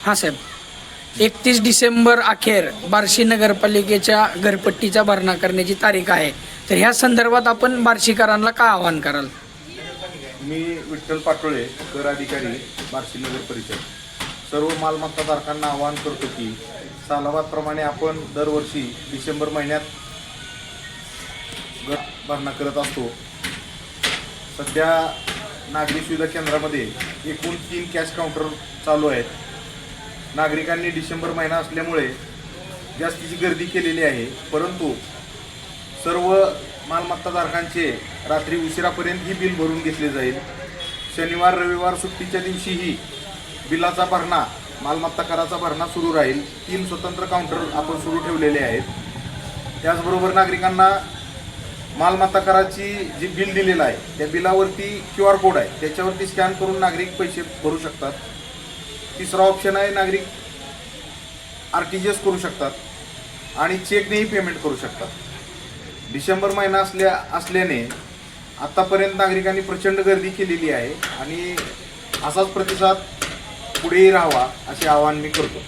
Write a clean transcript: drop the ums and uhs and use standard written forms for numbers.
हां साहेब, 31 डिसेंबर अखेर बार्शी नगरपालिकेच्या घरपट्टीचा भरणा करण्याची तारीख आहे. तर ह्या संदर्भात आपण बार्शीकरांना काय आवाहन कराल? मी विठ्ठल पाटोळे, कर अधिकारी, बार्शी नगर परिषद. सर्व मालमत्ताधारकांना आवाहन करतो की सालाबादप्रमाणे आपण दरवर्षी डिसेंबर महिन्यात घर भरणा करत असतो. सध्या नागरी सुविधा केंद्रामध्ये एकूण 3 कॅश काउंटर चालू आहेत. नागरिकांनी डिसेंबर महिना असल्यामुळे जास्तीची गर्दी केलेली आहे, परंतु सर्व मालमत्ताधारकांचे रात्री उशिरापर्यंत ही बिल भरून घेतले जाईल. शनिवार रविवार सुट्टीच्या दिवशीही बिलाचा भरणा, मालमत्ता कराचा भरणा सुरू राहील. 3 स्वतंत्र काउंटर आपण सुरू ठेवलेले आहेत. त्याचबरोबर नागरिकांना मालमत्ता कराची जी बिल दिलेलं आहे त्या बिलावरती QR कोड आहे, त्याच्यावरती स्कॅन करून नागरिक पैसे भरू शकतात. तिसरा ऑप्शन आहे, नागरिक RTGS करू शकतात आणि चेकनेही पेमेंट करू शकतात. डिसेंबर महिना असल्याने आतापर्यंत नागरिकांनी प्रचंड गर्दी केलेली आहे आणि असाच प्रतिसाद पुढेही राहावा असे आवाहन मी करतो.